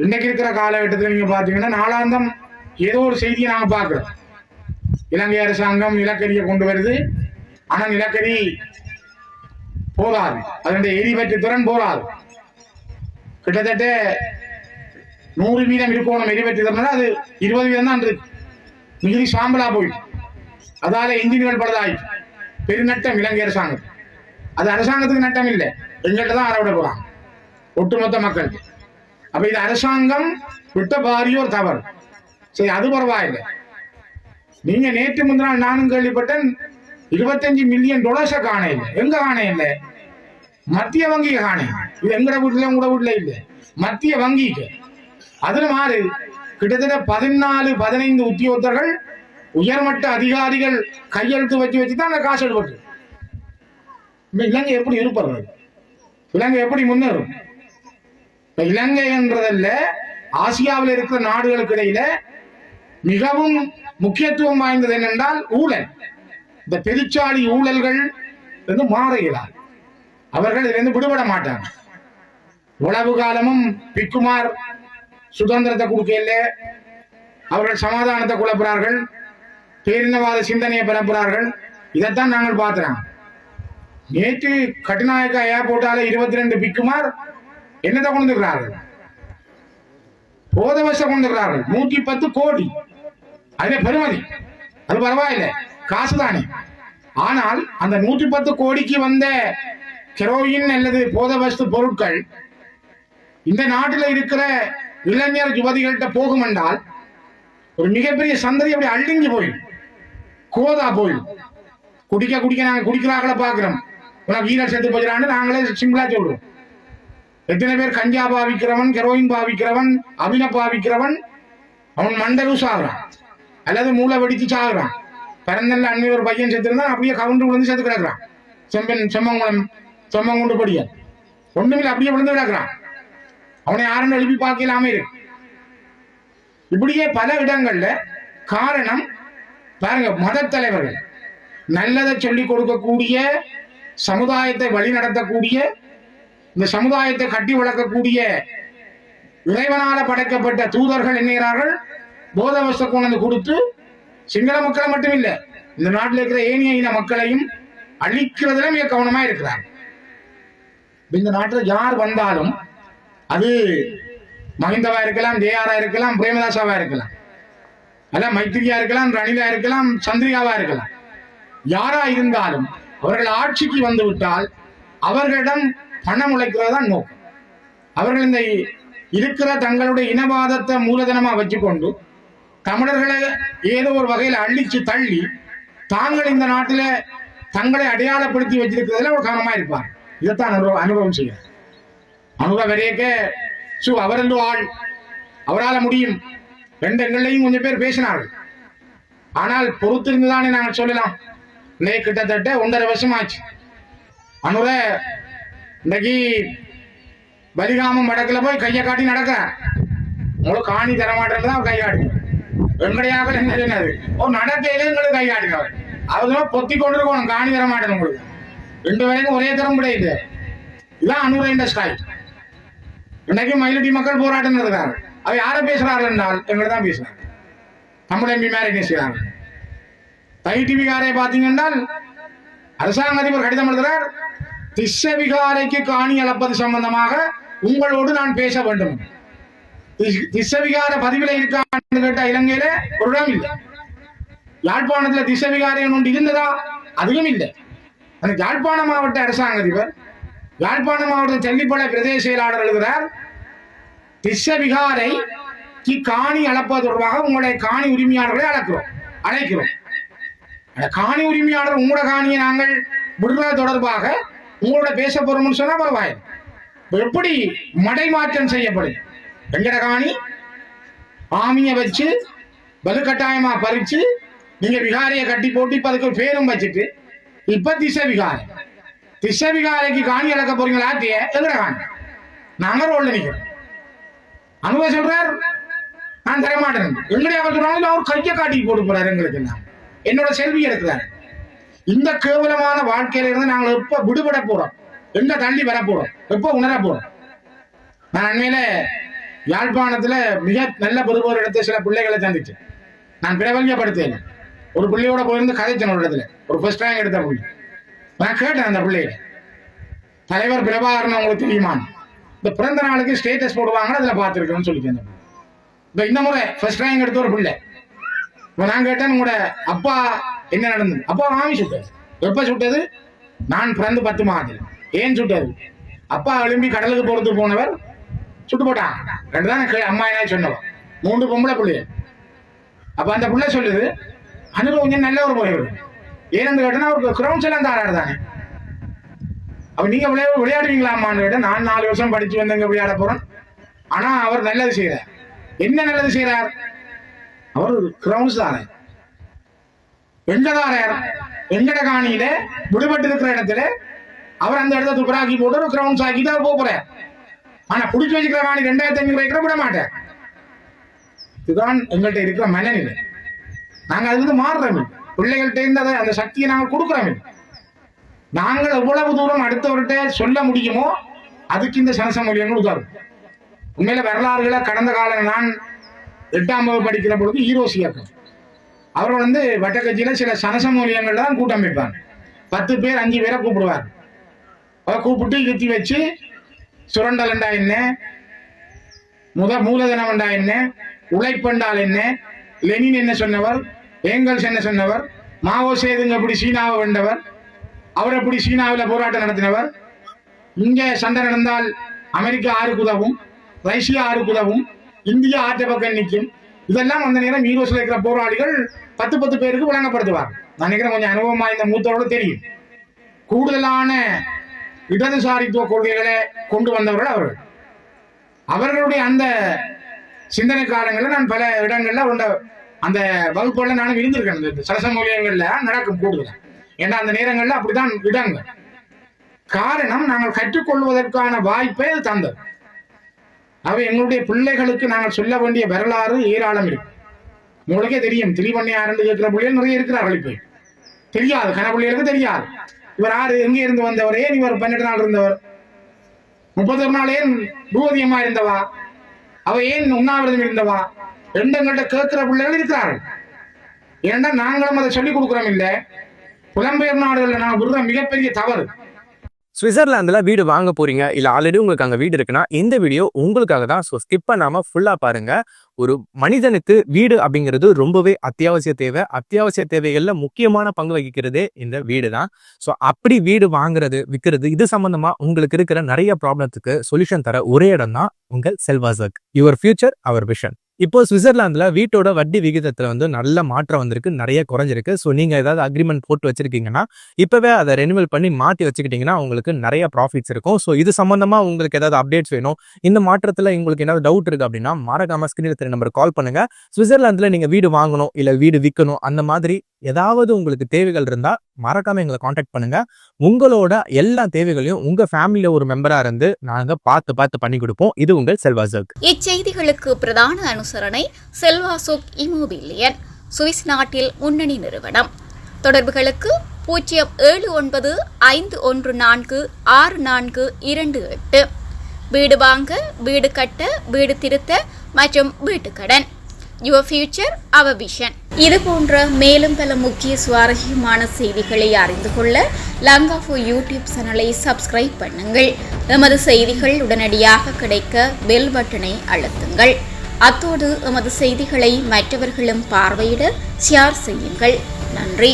இன்னைக்கு இருக்கிற காலகட்டத்தில் நீங்க பாத்தீங்கன்னா நாளாந்தம் ஏதோ ஒரு செய்தியை நாங்க பாக்குறோம். இலங்கை அரசாங்கம் நிலக்கரியை கொண்டு வருது, ஆனா நிலக்கரி போதாது, அதனுடைய எரிபற்று திறன் போதாது. கிட்டத்தட்ட 100% இருக்கணும் எரிபற்று திறன், அது 20% தான் இருக்கு. மிகுதி சாம்பலா போயிட்டு அதால இன்ஜின்கள் பழுதாயிட்டு பெருநட்டம் இலங்கை அரசாங்கம். அது அரசாங்கத்துக்கு நட்டம் இல்லை, எங்கள்கிட்ட தான் அறவிட போறாங்க ஒட்டுமொத்த மக்களுக்கு. அப்ப இது அரசாங்கம் விட்ட பாரியோர் தவறு. சரி, அது பரவாயில்லை. நீங்க நேற்று முந்தினால் நானும் கேள்விப்பட்டேன், $25 மில்லியன் காண இல்லை. எங்க காண இல்லை? மத்திய வங்கியை காண. இது எங்கட வீட்டுல உங்களோட வீட்டுல இல்லை, மத்திய வங்கிக்கு. அதுல மாறு கிட்டத்தட்ட 14-15 உத்தியோகத்தர்கள் உயர்மட்ட அதிகாரிகள் கையெழுத்து வச்சுதான் அந்த காசு எடுப்பட்டு. இலங்கை எப்படி இருப்பது? இலங்கை எப்படி முன்னேறும்? இலங்கை என்றதல்ல, ஆசியாவில் இருக்கிற நாடுகளுக்கு இடையில மிகவும் முக்கியத்துவம் வாய்ந்தது என்னென்றால் ஊழல். இந்த பெருச்சாளி ஊழல்கள் மாற இயலாது. அவர்கள் இதிலிருந்து விடுபட மாட்டாங்க. உளவு காலமும் பிக்குமார் சுதந்திரத்தை கொடுக்கல, அவர்கள் சமாதானத்தை குழப்புறார்கள், பேரினவாத சிந்தனையை பரப்புறார்கள். இதைத்தான் நாங்கள் பார்க்கிறோம். நேற்று கட்டுநாயக்கா ஏர்போர்ட்டால 22 பிக்குமார் என்னத்தை கொண்டிருக்கிறார்கள்? போதவச கொண்டிருக்கிறார்கள். 110 கோடி. அதே பெருமதி, அது பரவாயில்லை, காசுதானே. ஆனால் அந்த 110 கோடிக்கு வந்த ஹெரோயின் அல்லது போதவஸ்து பொருட்கள் இந்த நாட்டில் இருக்கிற இளைஞர் யுவதிகள்கிட்ட போகும் என்றால் ஒரு மிகப்பெரிய சந்ததி அப்படி அழிஞ்சு போயிடும், கோதா போயிடும். குடிக்க நாங்க குடிக்கிறாங்கள பாக்குறோம். வீரர் செத்து போயிடான்னு நாங்களே சிம்பிளா சொல்றோம். எத்தனை பேர் கஞ்சா பாவிக்கிறவன், ஹெரோயின் பாவிக்கிறவன், அபின பாவிக்கிறவன், அவன் மண்டரு சாகுறான் அல்லது மூளை வெடிச்சு சாகுறான். பிறந்தல்ல அன்னை ஒரு பையன் செத்து இருந்தான், அப்படியே கவுண்டு விழுந்து செத்து கிடக்குறான். செம்மங்குண்டு படிய ஒண்ணுமில்ல, அப்படியே விழுந்து கிடக்குறான். அவனை யாருன்னு எழுப்பி பார்க்கலாம இருக்கு. இப்படியே பல இடங்கள்ல காரணம் பாருங்க, மத தலைவர்கள் நல்லதை சொல்லிக் கொடுக்கக்கூடிய, சமுதாயத்தை வழி நடத்தக்கூடிய, இந்த சமுதாயத்தை கட்டி வளர்க்கக்கூடிய இறைவனால படைக்கப்பட்ட தூதர்கள் என்கிறார்கள் போதவஸ்தை கொண்டு கொடுத்து சிங்கள மக்களை மட்டும் இல்ல, இந்த நாட்டில் இருக்கிற ஏனைய இன மக்களையும் அழிக்கிறதுல மிக கவனமா இருக்கிறார். இந்த நாட்டில் யார் வந்தாலும் அது மஹிந்தவா இருக்கலாம், ஜேஆரா இருக்கலாம், பிரேமதாசாவா இருக்கலாம், அல்ல மைத்திரியா இருக்கலாம், ரணிலா இருக்கலாம், சந்திரிகாவா இருக்கலாம், யாரா இருந்தாலும் அவர்கள் ஆட்சிக்கு வந்து விட்டால் அவர்களிடம் பணம் உழைக்கிறதான் நோக்கம். அவர்கள் இந்த இருக்கிற தங்களுடைய இனவாதத்தை மூலதனமா வச்சுக்கொண்டு தமிழர்களை ஏதோ ஒரு வகையில் அள்ளிச்சு தள்ளி தாங்கள் இந்த நாட்டில தங்களை அடையாளப்படுத்தி வச்சிருக்கிறதுல ஒரு கவனமா இருப்பார். இதைத்தான் அனுபவம் செய்ய வரையக்க அவரண்டு ஆள், அவரால் முடியும். ரெண்டு எங்களையும் கொஞ்சம் பேர் பேசினார்கள். ஆனால் பொறுத்திருந்துதானே நாங்கள் சொல்லலாம். இன்னைக்கு கிட்டத்தட்ட 1.5 வருஷம் ஆச்சு. அனுர இன்னைக்கு பலிகாமம் வடக்குல போய் கையை காட்டி நடக்கிறார். உங்களுக்கு காணி தரமாட்டதான் கை காட்டு. வெங்கடையாக என்ன சொன்னது, நடக்கையில எங்களுக்கு கை காட்டினவர். அவரும் பொத்தி கொண்டு இருக்கணும், காணி தரமாட்டேன் உங்களுக்கு. 2 பேருக்கும் ஒரே தரம் கிடையாது. இதுதான் அனுர ஸ்டைல். இன்னைக்கு மயிலட்டி மக்கள் போராட்டம் நடக்கிறாங்க. அவ யாரை பேசுறார்கள் என்றால் எங்களை தான் பேசுறாங்க. தமிழ் எம்பி மேலே பேசுகிறாங்க. தை டிவிகாரை பார்த்தீங்கன்னா அரசாங்க அதிபர் கடிதம் எழுதுகிறார், திஸ்ஸ விகாரைக்கு காணி அளப்பது சம்பந்தமாக உங்களோடு நான் பேச வேண்டும். திஸ்ஸ விகார பதிவில் இருக்கான்னு கேட்ட இலங்கையில ஒரு இடம் இல்லை. யாழ்ப்பாணத்துல திஸ்ஸ விகாரை ஒன்று இருந்ததா? அதுவும் இல்லை. அந்த யாழ்ப்பாண மாவட்ட அரசாங்க அதிபர், யாழ்ப்பாண மாவட்ட தெல்லிப்பளை பிரதேச செயலாளர் எழுதுகிறார், திஸ்ஸ விகாரைக்கு காணி அளப்பது தொடர்பாக உங்களுடைய காணி உரிமையாளர்களை அழைக்கிறோம். காணி உரிமையாளர் உங்களோட காணியை நாங்கள் விடுறது தொடர்பாக உங்களோட பேச போறோம்னு சொன்னா பரவாயில்லை. எப்படி மடைமாற்றம் செய்யப்படும்? எங்கட காணி ஆமிய வச்சு வலுக்கட்டாயமா பறிச்சு நீங்க விகாரையை கட்டி போட்டு இப்ப அதுக்கு பேரும் வச்சுட்டு இப்ப திஸ்ஸ விகாரைக்கு காணி அளக்க போறீங்களா? எங்கட காணி நாங்க ரோல்ல நிக்கிறோம். அனுபவ சொல்றார், நான் தரமாட்டேன். எங்கடைய அவர் சொல்றாங்க, அவர் கையை காட்டி போட்டு போறாரு. எங்களுக்கு என்னோட செல்வி எடுக்கிறார். இந்த கேவலமான வாழ்க்கையில இருந்து நாங்கள் எப்ப விடுபட போறோம், எங்க தள்ளி வர போறோம், எப்ப உணர போறோம்? நான் அண்மையில யாழ்ப்பாணத்துல மிக நல்ல பெறுபவர் இடத்த சில பிள்ளைகளை சந்திச்சு நான் பிரபல்யப்படுத்தேன். ஒரு பிள்ளையோட போயிருந்து கதைச்சேன் ஒரு இடத்துல, ஒரு ஃபர்ஸ்ட் ரேங்க் எடுத்த பிள்ளை. நான் கேட்டேன் அந்த பிள்ளைய, தலைவர் பிரபாகரன் உங்களுக்கு தெரியுமான்னு. இந்த பிறந்த நாளுக்கு ஸ்டேட்டஸ் போடுவாங்க, அதுல பார்த்துருக்கேன்னு சொல்லிட்டேன். இப்ப இந்த முறை ஃபர்ஸ்ட் ரேங்க் எடுத்த ஒரு பிள்ளை. இப்ப நான் கேட்டேன், உங்களோட அப்பா என்ன நடந்தது? அப்பா மாமி சுட்டது. எப்ப சுட்டது? நான் பிறந்து 10 மாதத்தில். ஏன் சுட்டது? அப்பா எழும்பி கடலுக்கு போறதுக்கு போனவர் சுட்டு போட்டான். 2 தான் அம்மா என்ன சொன்னவன், 3 பொம்பளை பிள்ளைய. அப்ப அந்த பிள்ளை சொல்லுது, அனுபவம் கொஞ்சம் நல்ல ஒரு முறை இருக்கு. ஏன்னு கேட்டா அவருக்கு கிரவுண்ட்ஸ் எல்லாம் தாராடு தானே. அப்ப நீங்க விளையாடுவீங்களாமான்னு கேட்ட, நான் 4 வருஷம் படிச்சு வந்து இங்க விளையாட போறேன். ஆனா அவர் நல்லது செய்யறார். என்ன நல்லது செய்யறார்? அவர் கிரவுண்ட்ஸ் தானே. எங்கதாரார்? எங்கட காணியில விடுபட்டு இருக்கிற இடத்துல அவர் அந்த இடத்த துப்புராக்கி போட்டு ஒரு கிரவுண்ட்ஸ் ஆக்கிட்டு அவர் போறார். ஆனா பிடிச்சி வச்சுக்கிற காணி 2500 ஏக்கரை விட மாட்டார். இதுதான் எங்கள்கிட்ட இருக்கிற மனநிலை. நாங்க அதுக்கு மாறுறோம். பிள்ளைகள்கிட்ட இருந்து அந்த சக்தியை நாங்கள் கொடுக்குறோம். நாங்கள் எவ்வளவு தூரம் அடுத்தவர்கிட்ட சொல்ல முடியுமோ அதுக்கு இந்த சனசமூலியங்கள் உதாரணம். உண்மையில வரலாறுகளை கடந்த காலம் நான் 8ஆம் வகுப்பு படிக்கிற பொழுது ஈரோஸ் இயக்கம் அவர் வட்டக்கட்சியில சில சனசமூலியங்கள் தான் கூட்டம் வைப்பாங்க. 10 பேர் 5 பேரை கூப்பிடுவார். அதை கூப்பிட்டு இழுத்தி வச்சு சுரண்டல் என்ன, மூலதனம் என்ன, உழைப்பென்றால் என்ன, லெனின் என்ன சொன்னவர், ஏங்கல்ஸ் என்ன சொன்னவர், மாவோ சேதுங்க எப்படி சீனாவை வென்றவர், அவர் எப்படி சீனாவில் போராட்டம் நடத்தினவர், இங்க சண்டை நடந்தால் அமெரிக்கா ஆறுக்கு உதவும், ரஷ்யா ஆறுக்கு உதவும், இந்தியா ஆற்ற பக்கம் நிற்கும். இதெல்லாம் அந்த நேரம் ஈரோஸ்ல இருக்கிற போராளிகள் 10 பேருக்கு வழங்கப்படுத்துவார். நான் நினைக்கிறேன் கொஞ்சம் அனுபவமா இந்த மூத்தவர்களும் தெரியும். கூடுதலான இடதுசாரித்துவ கொள்கைகளை கொண்டு வந்தவர்கள் அவர்கள். அவர்களுடைய அந்த சிந்தனை காலங்களில் நான் பல இடங்கள்ல அந்த வகுப்புகள்ல நானும் இருந்திருக்கேன். சரசமூலியங்கள்ல நடக்கும் கூடுதல். ஏன்னா அந்த நேரங்கள்ல அப்படிதான் இடங்கள். காரணம், நாங்கள் கற்றுக்கொள்வதற்கான வாய்ப்பை அது தந்தது. அவை எங்களுடைய பிள்ளைகளுக்கு நாங்கள் சொல்ல வேண்டிய வரலாறு ஏராளம் இருக்கு. உங்களுக்கே தெரியும், திரிவண்ணை ஆரண்டு கேட்கிற பிள்ளைகள் நிறைய இருக்கிறார்கள். இப்ப தெரியாது, கனப்பிள்ளைகளுக்கு தெரியாது இவர் யாரு, எங்கே இருந்து வந்தவர், ஏன் இவர் 12 நாள் இருந்தவர், 31 நாள் ஏன் பூவதியமா இருந்தவா, அவ ஏன் உண்ணாவிரதம் இருந்தவா, எங்கள்கிட்ட கேட்கிற பிள்ளைகள் இருக்கிறார்கள். ஏன்னா நாங்களும் அதை சொல்லிக் கொடுக்குறோம். இல்ல புலம்பெயர் நாடுகள்ல நான் விடுற மிகப்பெரிய தவறு. சுவிட்சர்லாந்துல வீடு வாங்க போறீங்க, இல்ல ஆல்ரெடி உங்களுக்கு அங்க வீடு இருக்குன்னா இந்த வீடியோ உங்களுக்காக தான். ஸோ ஸ்கிப் பண்ணாம ஃபுல்லா பாருங்க. ஒரு மனிதனுக்கு வீடு அப்படிங்கிறது ரொம்பவே அத்தியாவசிய தேவை. அத்தியாவசிய தேவைகள்ல முக்கியமான பங்கு வகிக்கிறதே இந்த வீடு தான். ஸோ அப்படி வீடு வாங்குறது, விற்கிறது, இது சம்பந்தமா உங்களுக்கு இருக்கிற நிறைய ப்ராப்ளத்துக்கு சொல்யூஷன் தர ஒரே இடம் தான் உங்கள் செல்வாசக். Your future our vision. இப்போ சுவிட்சர்லாந்துல வீட்டோட வட்டி விகிதத்துல நல்ல மாற்றம் வந்திருக்கு, நிறைய குறைஞ்சிருக்கு. ஸோ நீங்க ஏதாவது அக்ரிமெண்ட் போட்டு வச்சிருக்கீங்கன்னா இப்பவே அதை ரெனிவல் பண்ணி மாற்றி வச்சுக்கிட்டீங்கன்னா உங்களுக்கு நிறைய ப்ராஃபிட்ஸ் இருக்கும். ஸோ இது சம்பந்தமா உங்களுக்கு ஏதாவது அப்டேட்ஸ் வேணும், இந்த மாற்றத்துல உங்களுக்கு ஏதாவது டவுட் இருக்கு அப்படின்னா மறக்காம ஸ்கிரீன்ல தெரிய நம்பர் கால் பண்ணுங்க. சுவிட்சர்லாந்துல நீங்க வீடு வாங்கணும் இல்ல வீடு விற்கணும், அந்த மாதிரி ஏதாவது உங்களுக்கு தேவைகள் இருந்தா மறக்காம எங்களை கான்டாக்ட் பண்ணுங்க. உங்களோட எல்லா தேவைகளையும் உங்க ஃபேமிலியில ஒரு மெம்பரா இருந்து நாங்க பார்த்து பண்ணி கொடுப்போம். இது உங்கள் செல்வாசக். இச்செய்திகளுக்கு பிரதான அனுசரணை செல்வாசோக் இமோபிலியன், சுவிஸ் நாட்டில் முன்னணி நிறுவனம். தொடர்புகளுக்கு 07951464228. வீடு வாங்க, வீடு கட்ட, வீடு திருத்த மற்றும் வீட்டு கடன். Your future our vision. இது போன்ற மேலும் பல முக்கிய சுவாரஸ்யமான செய்திகளை அறிந்து கொள்ள லங்காஃபோ யூடியூப் சேனலை சப்ஸ்கிரைப் பண்ணுங்கள். எமது செய்திகள் உடனடியாக கிடைக்க பெல் பட்டனை அழுத்துங்கள். அத்தோடு எமது செய்திகளை மற்றவர்களும் பார்வையிட ஷேர் செய்யுங்கள். நன்றி.